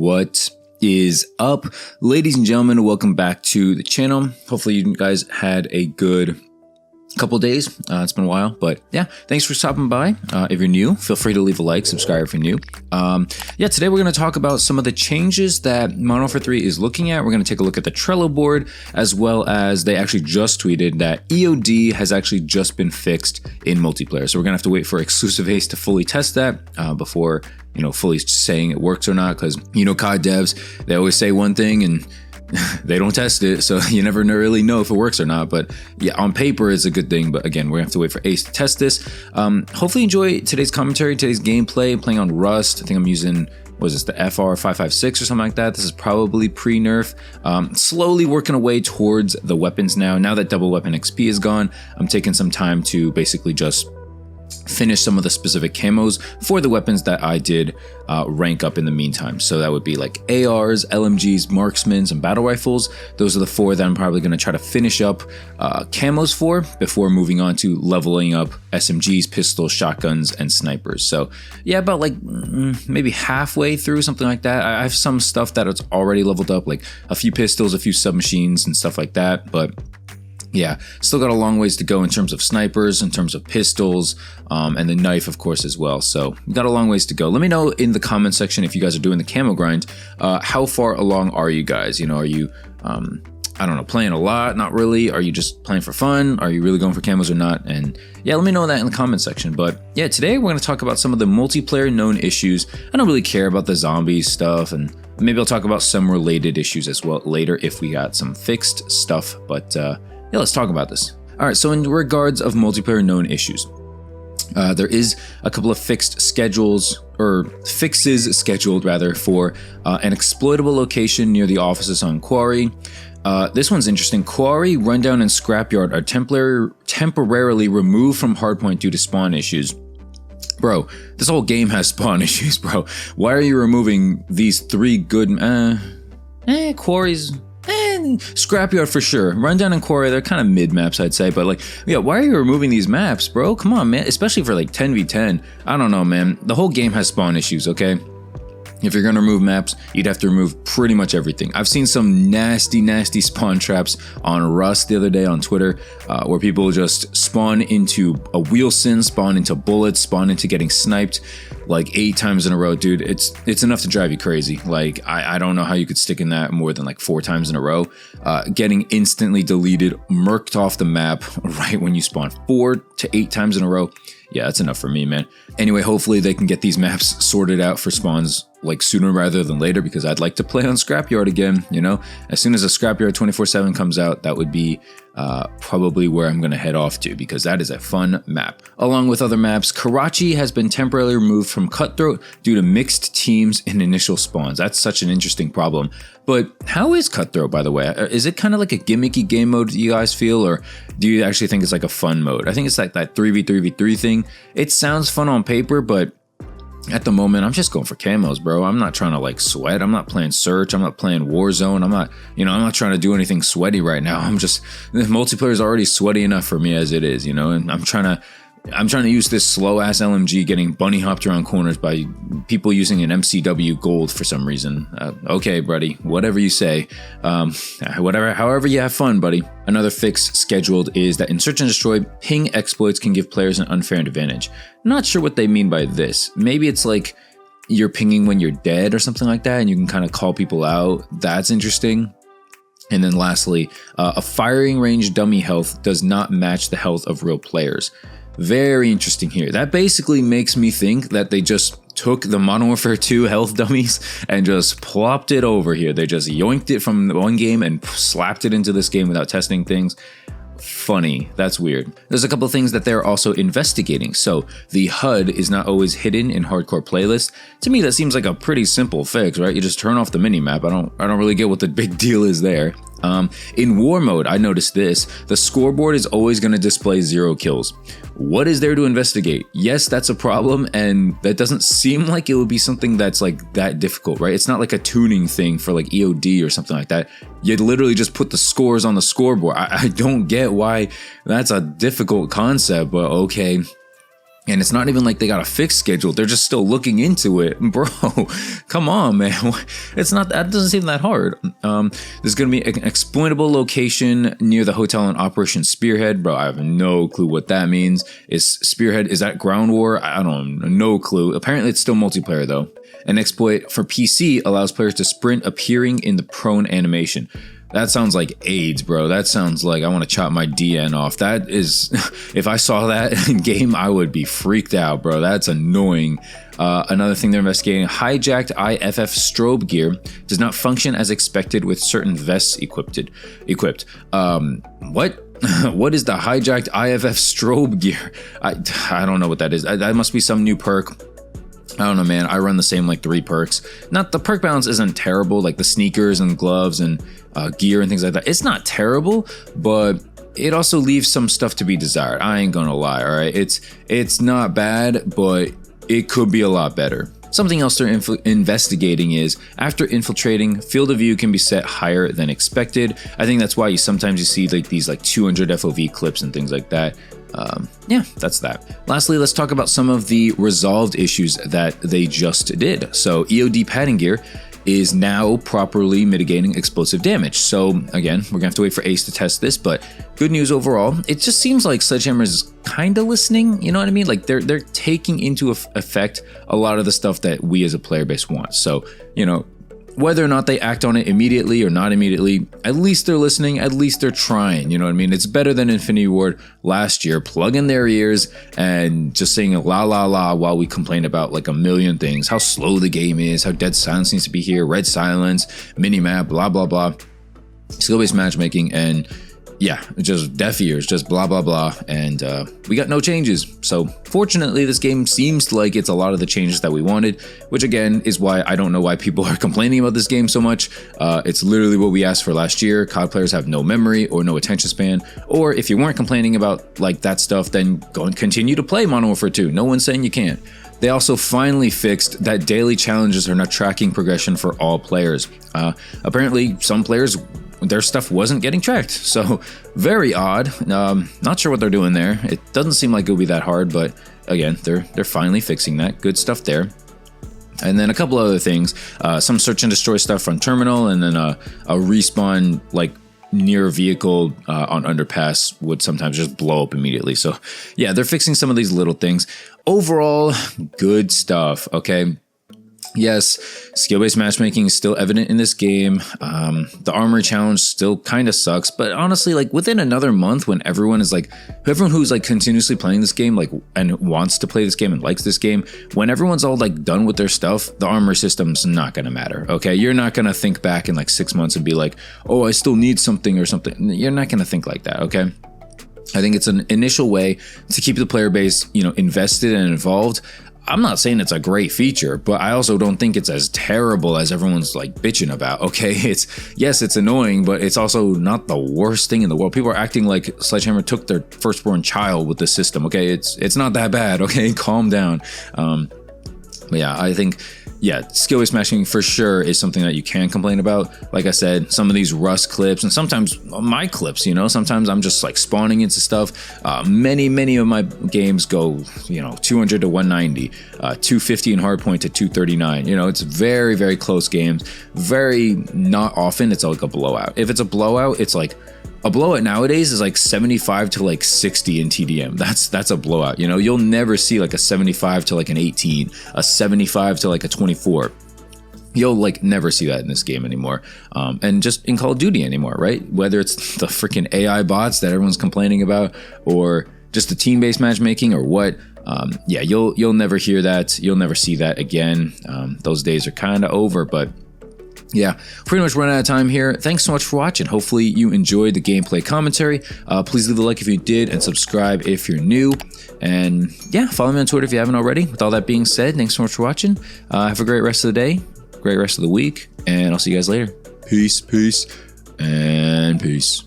What is up, ladies and gentlemen? Welcome back to the channel. Hopefully you guys had a good couple days. It's been a while, but yeah, thanks for stopping by. If you're new, feel free to leave a like, subscribe if you're new. Today we're going to talk about some of the changes that Modern Warfare 3 is looking at. We're going to take a look at the Trello board, as well as they actually just tweeted that EOD has actually just been fixed in multiplayer. So we're going to have to wait for Exclusive Ace to fully test that before, fully saying it works or not. Because, COD devs, they always say one thing and they don't test it, so you never really know if it works or not. But yeah, on paper it's a good thing, but again, we're gonna have to wait for Ace to test this. Hopefully enjoy today's commentary, today's gameplay. Playing on Rust. I think I'm using, what is this, the FR556 or something like that. This is probably pre-nerf. Slowly working away towards the weapons now that double weapon XP is gone. I'm taking some time to basically just finish some of the specific camos for the weapons that I did rank up in the meantime. So that would be like ARs, LMGs, marksmans, and battle rifles. Those are the four that I'm probably going to try to finish up camos for before moving on to leveling up SMGs, pistols, shotguns, and snipers. So yeah, about like maybe halfway through, something like that. I have some stuff that it's already leveled up, like a few pistols, a few submachines, and stuff like that, but yeah, still got a long ways to go in terms of snipers, in terms of pistols, and the knife, of course, as well. So we got a long ways to go. Let me know in the comment section if you guys are doing the camo grind. How far along are you guys? Are you, I don't know, playing a lot? Not really? Are you just playing for fun? Are you really going for camos or not? And yeah, let me know that in the comment section. But yeah, today we're going to talk about some of the multiplayer known issues. I don't really care about the zombie stuff, and maybe I'll talk about some related issues as well later if we got some fixed stuff. But yeah, let's talk about this. All right, so in regards of multiplayer known issues, there is a couple of fixes scheduled rather for an exploitable location near the offices on Quarry. This one's interesting. Quarry, Rundown, and Scrapyard are temporarily removed from Hardpoint due to spawn issues. Bro, this whole game has spawn issues, bro. Why are you removing these three good... Quarries... Scrapyard for sure. Rundown and Quarry, they're kind of mid maps, I'd say, but like, yeah, why are you removing these maps, bro? Come on, man. Especially for like 10v10. I don't know, man. The whole game has spawn issues, okay? If you're gonna remove maps, you'd have to remove pretty much everything. I've seen some nasty spawn traps on Rust the other day on Twitter, where people just spawn into a Wheelson, spawn into bullets, spawn into getting sniped like 8 times in a row. Dude, it's enough to drive you crazy. Like, I don't know how you could stick in that more than like 4 times in a row. Getting instantly deleted, murked off the map right when you spawn 4 to 8 times in a row. Yeah, that's enough for me, man. Anyway, hopefully they can get these maps sorted out for spawns like sooner rather than later, because I'd like to play on Scrapyard again, As soon as a Scrapyard 24/7 comes out, that would be probably where I'm going to head off to, because that is a fun map. Along with other maps, Karachi has been temporarily removed from Cutthroat due to mixed teams in initial spawns. That's such an interesting problem. But how is Cutthroat, by the way? Is it kind of like a gimmicky game mode, do you guys feel, or do you actually think it's like a fun mode? I think it's like that 3v3v3 thing. It sounds fun on paper, but at the moment, I'm just going for camos, bro. I'm not trying to like sweat. I'm not playing Search. I'm not playing Warzone. I'm not trying to do anything sweaty right now. The multiplayer is already sweaty enough for me as it is, and I'm trying to use this slow ass LMG getting bunny hopped around corners by people using an MCW gold for some reason. Okay, buddy, whatever you say. However you have fun, buddy. Another fix scheduled is that in Search and Destroy, ping exploits can give players an unfair advantage. Not sure what they mean by this. Maybe it's like you're pinging when you're dead or something like that, and you can kind of call people out. That's interesting. And then lastly, a firing range dummy health does not match the health of real players. Very interesting here. That basically makes me think that they just took the Modern Warfare 2 health dummies and just plopped it over here. They just yoinked it from the one game and slapped it into this game without testing things. Funny. That's weird. There's a couple of things that they're also investigating. So the HUD is not always hidden in hardcore playlists. To me, that seems like a pretty simple fix, right? You just turn off the minimap. I don't really get what the big deal is there. In war mode, I noticed this. The scoreboard is always going to display 0 kills. What is there to investigate? Yes, that's a problem, and that doesn't seem like it would be something that's like that difficult, right? It's not like a tuning thing for like EOD or something like that. You'd literally just put the scores on the scoreboard. I don't get why that's a difficult concept, but okay. And it's not even like they got a fixed schedule. They're just still looking into it. Bro, come on, man. It's not, that doesn't seem that hard. There's going to be an exploitable location near the hotel in Operation Spearhead. Bro, I have no clue what that means. Is Spearhead, is that Ground War? I don't know, no clue. Apparently it's still multiplayer though. An exploit for PC allows players to sprint appearing in the prone animation. That sounds like AIDS, bro. That sounds like I want to chop my DN off. That is, if I saw that in game, I would be freaked out, bro. That's annoying. Another thing they're investigating, hijacked IFF strobe gear does not function as expected with certain vests equipped. What? What is the hijacked IFF strobe gear? I don't know what that is. That must be some new perk. I don't know, man. I run the same like 3 perks. Not the perk balance isn't terrible, like the sneakers and gloves and gear and things like that. It's not terrible, but it also leaves some stuff to be desired. I ain't gonna lie, all right? It's not bad, but it could be a lot better. Something else they're investigating is after infiltrating, field of view can be set higher than expected. I think that's why you sometimes see like these like 200 FOV clips and things like that. Yeah, that's that. Lastly, let's talk about some of the resolved issues that they just did. So EOD padding gear is now properly mitigating explosive damage. So again, we're gonna have to wait for Ace to test this, but good news overall. It just seems like Sledgehammer is kind of listening, you know what I mean? Like they're taking into effect a lot of the stuff that we as a player base want. So, you know, whether or not they act on it immediately or not immediately, at least they're listening, at least they're trying, you know what I mean? It's better than Infinity Ward last year, plugging their ears and just saying la la la while we complain about like a million things, how slow the game is, how dead silence needs to be here, red silence, minimap, blah, blah, blah, skill-based matchmaking, and yeah, just deaf ears, just blah, blah, blah, and we got no changes. So fortunately, this game seems like it's a lot of the changes that we wanted, which again is why I don't know why people are complaining about this game so much. It's literally what we asked for last year. COD players have no memory or no attention span, or if you weren't complaining about like that stuff, then go and continue to play Modern Warfare 2. No one's saying you can't. They also finally fixed that daily challenges are not tracking progression for all players. Apparently, some players, their stuff wasn't getting tracked, so very odd. Not sure what they're doing there. It doesn't seem like it'll be that hard, but again, they're finally fixing that. Good stuff there. And then a couple other things, some search and destroy stuff from terminal, and then a respawn like near a vehicle on underpass would sometimes just blow up immediately. So yeah, they're fixing some of these little things. Overall, good stuff. Okay. Yes, skill-based matchmaking is still evident in this game. The armor challenge still kind of sucks, but honestly, like within another month, when everyone is like, everyone who's like continuously playing this game, like and wants to play this game and likes this game, when everyone's all like done with their stuff, the armor system's not gonna matter. Okay, you're not gonna think back in like 6 months and be like, oh, I still need something or something. You're not gonna think like that. Okay. I think it's an initial way to keep the player base, you know, invested and involved. I'm not saying it's a great feature, but I also don't think it's as terrible as everyone's like bitching about. Okay, yes, it's annoying, but it's also not the worst thing in the world. People are acting like Sledgehammer took their firstborn child with the system. Okay, it's not that bad. Okay, calm down. But yeah, I think, yeah, skill-based matching for sure is something that you can complain about. Like I said, some of these Rust clips, and sometimes my clips, you know, sometimes I'm just like spawning into stuff. Many of my games go, you know, 200 to 190, 250 in hardpoint to 239. You know, it's very, very close games. Very not often it's like a blowout. If it's a blowout, it's like, a blowout nowadays is like 75 to like 60 in TDM. That's a blowout. You know, you'll never see like a 75 to like an 18, a 75 to like a 24. You'll like never see that in this game anymore. And just in Call of Duty anymore, right? Whether it's the freaking AI bots that everyone's complaining about, or just the team-based matchmaking, or what. Yeah, you'll never hear that. You'll never see that again. Those days are kind of over, but yeah, pretty much run out of time here. Thanks so much for watching. Hopefully you enjoyed the gameplay commentary. Please leave a like if you did, and subscribe if you're new. And yeah, follow me on Twitter if you haven't already. With all that being said, thanks so much for watching. Have a great rest of the day, great rest of the week, and I'll see you guys later. Peace, and peace.